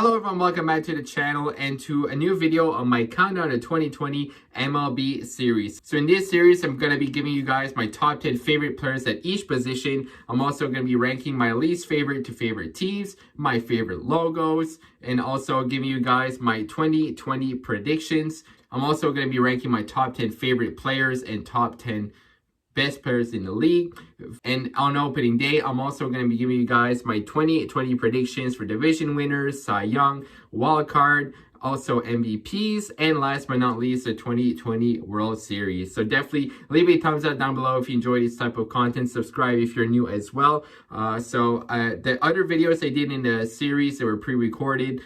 Hello everyone, welcome back to the channel and to a new video on my countdown to 2020 MLB series. So in this series, I'm going to be giving you guys my top 10 favorite players at each position. I'm also going to be ranking my least favorite to favorite teams, my favorite logos, and also giving you guys my 2020 predictions. I'm also going to be ranking my top 10 favorite players and top 10 best players in the league. And on opening day, I'm also going to be giving you guys my 2020 predictions for division winners, Cy Young, wild card, also MVPs, and last but not least, the 2020 World Series. So definitely leave a thumbs up down below if you enjoy this type of content. Subscribe if you're new as well. The other videos I did in the series that were pre-recorded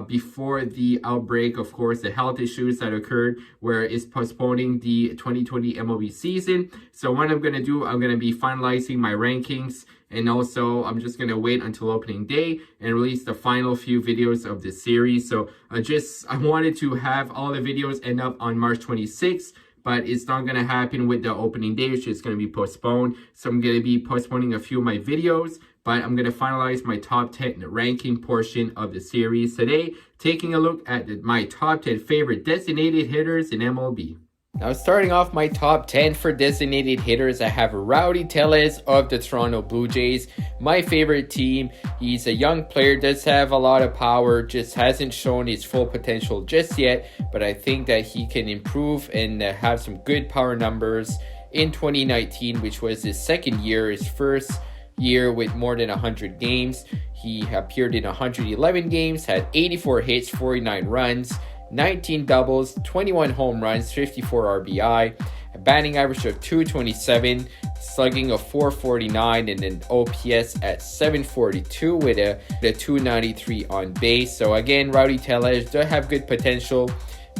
before the outbreak, of course, the health issues that occurred where it's postponing the 2020 MLB season. So what I'm going to do, I'm going to be finalizing my rankings, and also I'm just going to wait until opening day and release the final few videos of this series. So I wanted to have all the videos end up on March 26th, but it's not going to happen with the opening day. It's just going to be postponed. So I'm going to be postponing a few of my videos, but I'm going to finalize my top 10 ranking portion of the series today, taking a look at my top 10 favorite designated hitters in MLB. Now, starting off my top 10 for designated hitters, I have Rowdy Tellez of the Toronto Blue Jays, my favorite team. He's a young player, does have a lot of power, just hasn't shown his full potential just yet, but I think that he can improve and have some good power numbers in 2019, which was his second year, his first year with more than 100 games. He appeared in 111 games, had 84 hits, 49 runs, 19 doubles, 21 home runs, 54 RBI, a batting average of 227, slugging of 449, and an OPS at 742 with a 293 on base. So again, Rowdy Tellez does have good potential,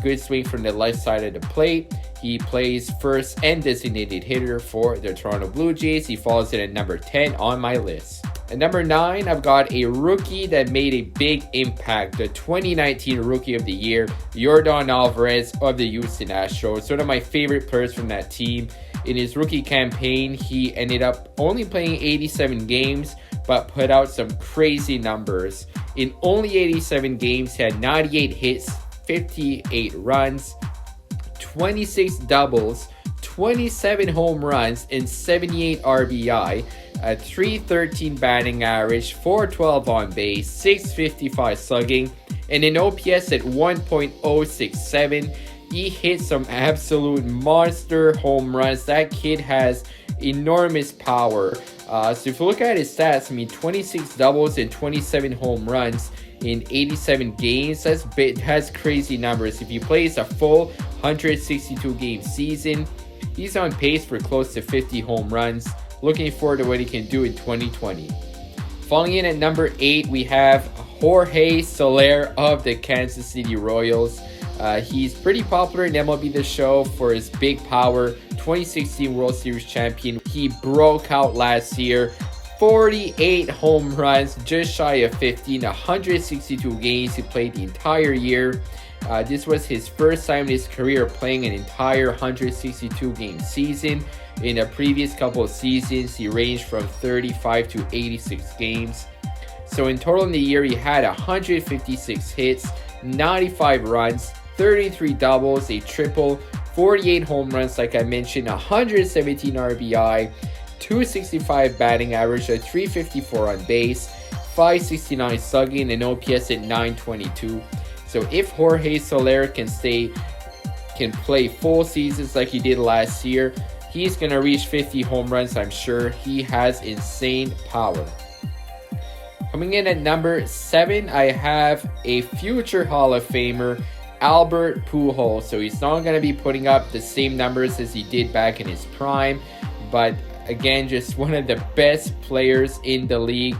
good swing from the left side of the plate. He plays first and designated hitter for the Toronto Blue Jays. He falls in at number 10 on my list. At number 9, I've got a rookie that made a big impact, the 2019 Rookie of the Year, Yordan Alvarez of the Houston Astros. One of my favorite players from that team. In his rookie campaign, he ended up only playing 87 games, but put out some crazy numbers. In only 87 games, he had 98 hits, 58 runs, 26 doubles, 27 home runs, and 78 RBI, a 313 batting average, 412 on base, 655 slugging, and an OPS at 1.067. He hit some absolute monster home runs. That kid has enormous power. So if you look at his stats, 26 doubles and 27 home runs in 87 games. That's crazy numbers. If he plays a full 162 game season, he's on pace for close to 50 home runs. Looking forward to what he can do in 2020. Falling in at number 8, we have Jorge Soler of the Kansas City Royals. He's pretty popular in MLB The Show for his big power. 2016 World Series champion. He broke out last year. 48 home runs, just shy of 50 in 162 games. He played the entire year. This was his first time in his career playing an entire 162 game season. In the previous couple of seasons, he ranged from 35 to 86 games. So in total in the year, he had 156 hits, 95 runs, 33 doubles, a triple, 48 home runs, like I mentioned, 117 RBI, 265 batting average, a 354 on base, 569 slugging, and OPS at 922. So if Jorge Soler can play full seasons like he did last year, he's going to reach 50 home runs, I'm sure. He has insane power. Coming in at number 7, I have a future Hall of Famer, Albert Pujols. So he's not going to be putting up the same numbers as he did back in his prime, but again, just one of the best players in the league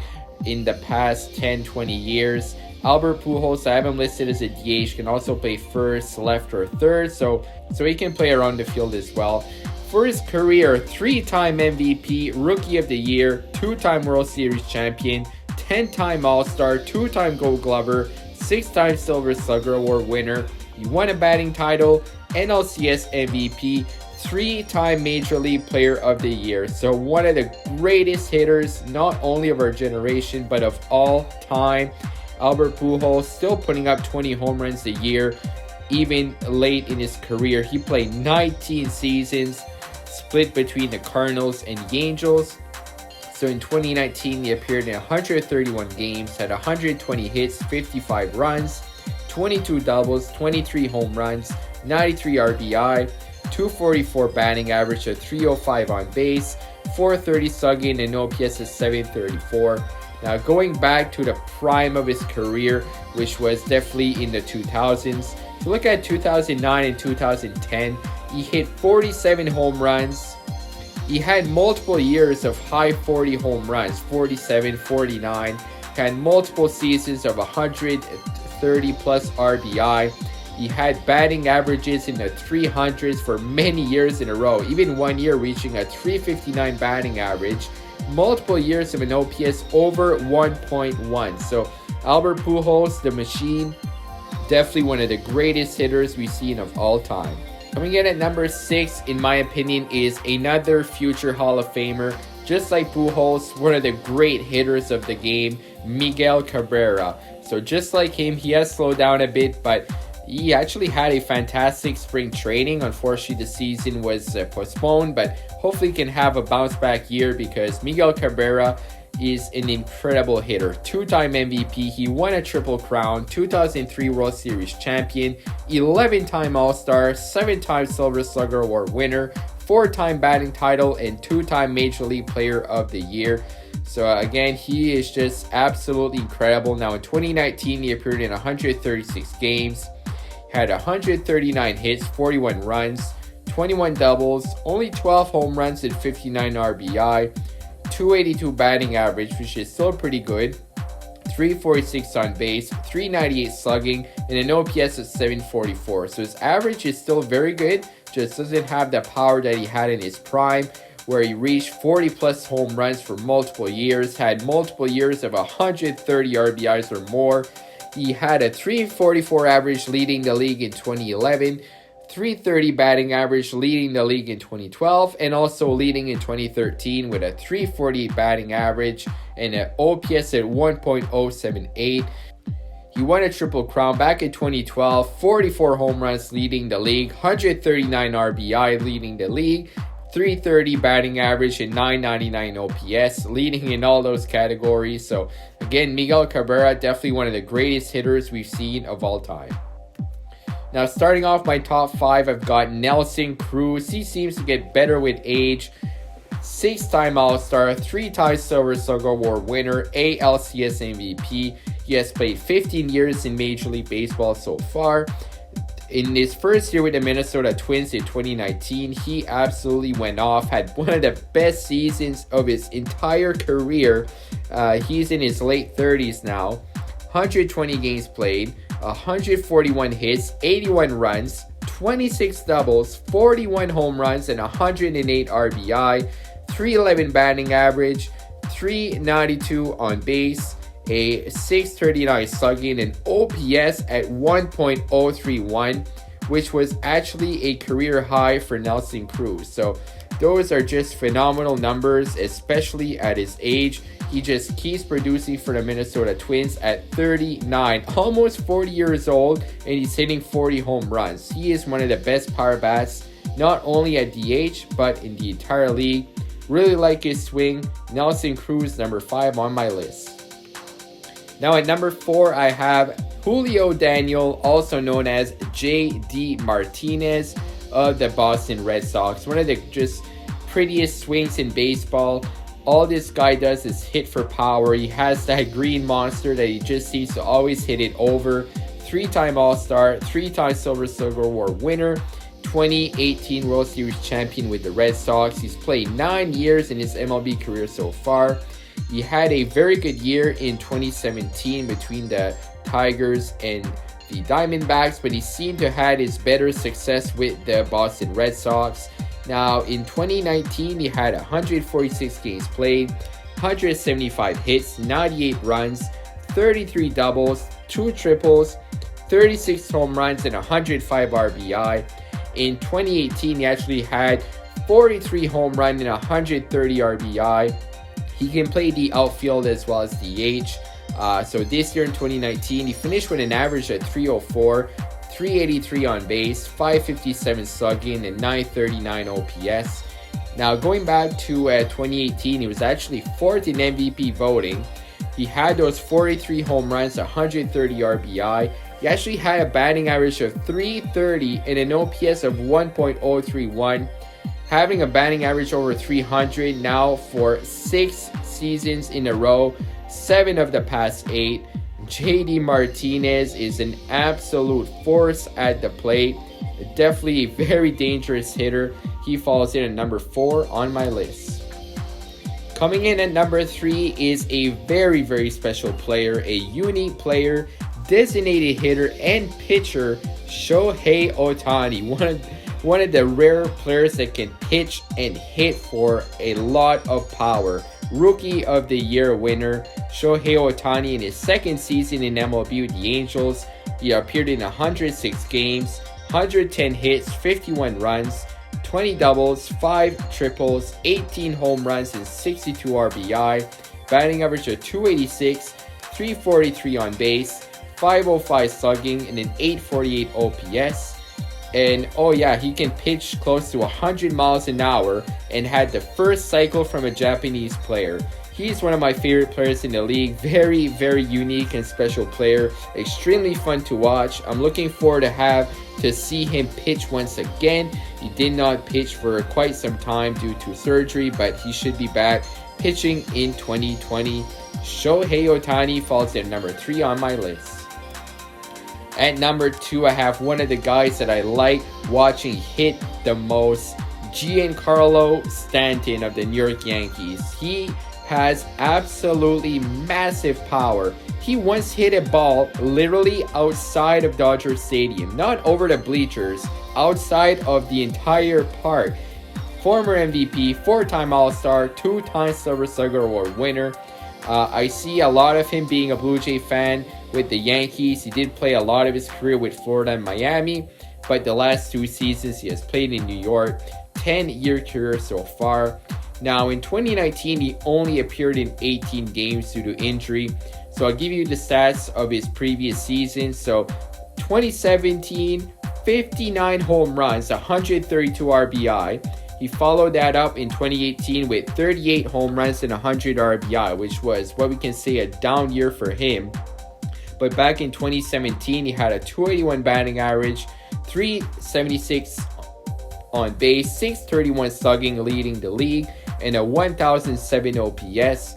in the past 10-20 years. Albert Pujols, I have him listed as a DH, can also play first, left, or third, so he can play around the field as well. For his career, 3-time MVP, Rookie of the Year, 2-time World Series champion, 10-time All-Star, 2-time Gold Glover, 6-time Silver Slugger Award winner. He won a batting title, NLCS MVP, 3-time Major League Player of the Year. So one of the greatest hitters, not only of our generation, but of all time. Albert Pujols still putting up 20 home runs a year, even late in his career. He played 19 seasons, split between the Cardinals and the Angels. So in 2019, he appeared in 131 games, had 120 hits, 55 runs, 22 doubles, 23 home runs, 93 RBI, 244 batting average, a 305 on base, 430 slugging, and OPS of 734. Now going back to the prime of his career, which was definitely in the 2000s. If you look at 2009 and 2010, he hit 47 home runs. He had multiple years of high 40 home runs, 47, 49. Had multiple seasons of 130 plus RBI. He had batting averages in the 300s for many years in a row, even one year reaching a 359 batting average. Multiple years of an OPS over 1.1. So Albert Pujols, the machine, definitely one of the greatest hitters we've seen of all time. Coming in at number 6, in my opinion, is another future Hall of Famer. Just like Pujols, one of the great hitters of the game, Miguel Cabrera. So just like him, he has slowed down a bit, but he actually had a fantastic spring training. Unfortunately, the season was postponed, but hopefully can have a bounce back year because Miguel Cabrera is an incredible hitter. 2-time MVP, he won a Triple Crown, 2003 World Series champion, 11-time All-Star, 7-time Silver Slugger Award winner, 4-time batting title, and 2-time Major League Player of the Year. So again, he is just absolutely incredible. Now in 2019, he appeared in 136 games, had 139 hits, 41 runs, 21 doubles, only 12 home runs and 59 RBI, 282 batting average, which is still pretty good, 346 on base, 398 slugging, and an OPS of 744. So his average is still very good, just doesn't have the power that he had in his prime, where he reached 40 plus home runs for multiple years, had multiple years of 130 RBIs or more. He had a 344 average leading the league in 2011, 330 batting average leading the league in 2012, and also leading in 2013 with a 348 batting average and an OPS at 1.078. He won a Triple Crown back in 2012, 44 home runs leading the league, 139 RBI leading the league, 330 batting average and 999 OPS, leading in all those categories. So again, Miguel Cabrera, definitely one of the greatest hitters we've seen of all time. Now starting off my top 5, I've got Nelson Cruz. He seems to get better with age. 6-time All-Star, 3-time Silver Slugger Award winner, ALCS MVP. He has played 15 years in Major League Baseball so far. In his first year with the Minnesota Twins in 2019, he absolutely went off, had one of the best seasons of his entire career. He's in his late 30s now, 120 games played, 141 hits, 81 runs, 26 doubles, 41 home runs, and 108 RBI, 311 batting average, 392 on base, a 639 slugging, and OPS at 1.031, which was actually a career high for Nelson Cruz. So those are just phenomenal numbers, especially at his age. He just keeps producing for the Minnesota Twins at 39, almost 40 years old, and he's hitting 40 home runs. He is one of the best power bats, not only at DH, but in the entire league. Really like his swing. Nelson Cruz, number 5 on my list. Now at number 4, I have Julio Daniel, also known as J.D. Martinez of the Boston Red Sox. One of the just prettiest swings in baseball. All this guy does is hit for power. He has that green monster that he just seems to always hit it over. 3-time All-Star, 3-time Silver Slugger Award winner, 2018 World Series champion with the Red Sox. He's played 9 years in his MLB career so far. He had a very good year in 2017 between the Tigers and the Diamondbacks, but he seemed to have had his better success with the Boston Red Sox. Now in 2019, he had 146 games played, 175 hits, 98 runs, 33 doubles, 2 triples, 36 home runs, and 105 RBI. In 2018, he actually had 43 home runs and 130 RBI. He can play the outfield as well as DH. So this year in 2019, he finished with an average at 304, 383 on base, 557 slugging, and 939 OPS. Now going back to 2018, he was actually 4th in MVP voting. He had those 43 home runs, 130 RBI. He actually had a batting average of 330 and an OPS of 1.031. Having a batting average over 300 now for 6 seasons in a row, 7 of the past 8. JD Martinez is an absolute force at the plate. Definitely a very dangerous hitter. He falls in at number 4 on my list. Coming in at number 3 is a very, very special player, a unique player, designated hitter and pitcher, Shohei Otani. One of the rare players that can pitch and hit for a lot of power. Rookie of the Year winner, Shohei Otani in his 2nd season in MLB with the Angels. He appeared in 106 games, 110 hits, 51 runs, 20 doubles, 5 triples, 18 home runs, and 62 RBI. Batting average of 286, 343 on base, 505 slugging, and an 848 OPS. And oh yeah, he can pitch close to 100 miles an hour and had the first cycle from a Japanese player. He's one of my favorite players in the league. Very, very unique and special player. Extremely fun to watch. I'm looking forward to see him pitch once again. He did not pitch for quite some time due to surgery, but he should be back pitching in 2020. Shohei Otani falls at number 3 on my list. At number 2, I have one of the guys that I like watching hit the most, Giancarlo Stanton of the New York Yankees. He has absolutely massive power. He once hit a ball literally outside of Dodger Stadium, not over the bleachers, outside of the entire park. Former MVP, 4-time All-Star, 2-time Silver Slugger Award winner. I see a lot of him being a Blue Jay fan with the Yankees. He did play a lot of his career with Florida and Miami, but the last 2 seasons he has played in New York. 10-year career so far. Now in 2019, he only appeared in 18 games due to injury. So I'll give you the stats of his previous season. So 2017, 59 home runs, 132 RBI. He followed that up in 2018 with 38 home runs and 100 RBI, which was what we can say a down year for him. But back in 2017, he had a 281 batting average, 376 on base, 631 slugging, leading the league, and a 1007 OPS.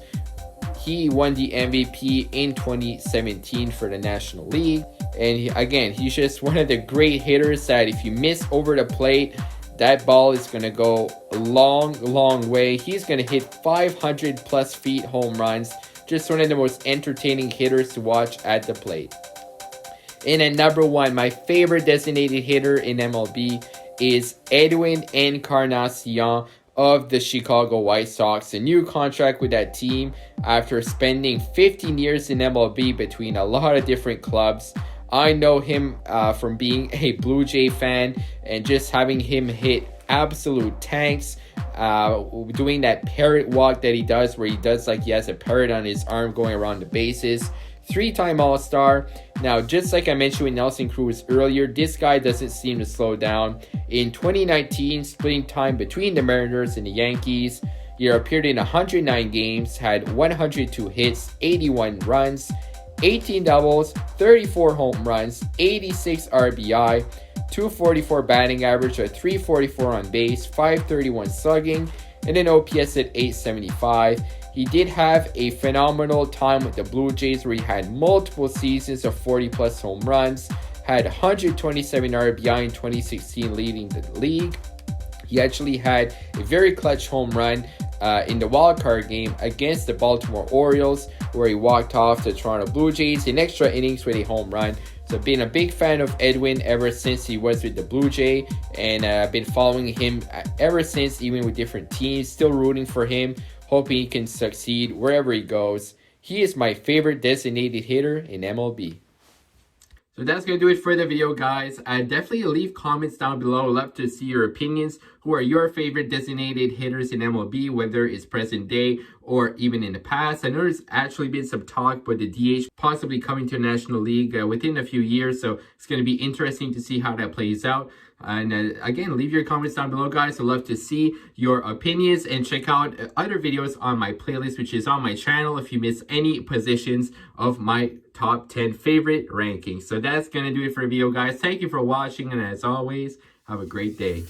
He won the MVP in 2017 for the National League. And he's just one of the great hitters that if you miss over the plate, that ball is going to go a long, long way. He's going to hit 500 plus feet home runs. Just one of the most entertaining hitters to watch at the plate. And at number 1, my favorite designated hitter in MLB is Edwin Encarnacion of the Chicago White Sox. A new contract with that team after spending 15 years in MLB between a lot of different clubs. I know him from being a Blue Jay fan and just having him hit absolute tanks, doing that parrot walk that he does where he does like he has a parrot on his arm going around the bases. 3-time All-Star. Now, just like I mentioned with Nelson Cruz earlier, this guy doesn't seem to slow down. In 2019, splitting time between the Mariners and the Yankees, he appeared in 109 games, had 102 hits, 81 runs, 18 doubles, 34 home runs, 86 RBI, 244 batting average, a 344 on base, 531 slugging, and an OPS at 875. He did have a phenomenal time with the Blue Jays where he had multiple seasons of 40 plus home runs, had 127 RBI in 2016 leading the league. He actually had a very clutch home run in the wildcard game against the Baltimore Orioles where he walked off the Toronto Blue Jays in extra innings with a home run. So been a big fan of Edwin ever since he was with the Blue Jay, and I've been following him ever since, even with different teams, still rooting for him, hoping he can succeed wherever he goes. He is my favorite designated hitter in MLB. So that's going to do it for the video, guys. Definitely leave comments down below. I'd love to see your opinions. Who are your favorite designated hitters in MLB, whether it's present day or even in the past. I know there's actually been some talk about the DH possibly coming to the National League within a few years, so it's going to be interesting to see how that plays out. And again, leave your comments down below, guys. I'd love to see your opinions, and check out other videos on my playlist, which is on my channel, if you miss any positions of my top 10 favorite rankings. So that's going to do it for the video, guys. Thank you for watching, and as always, have a great day.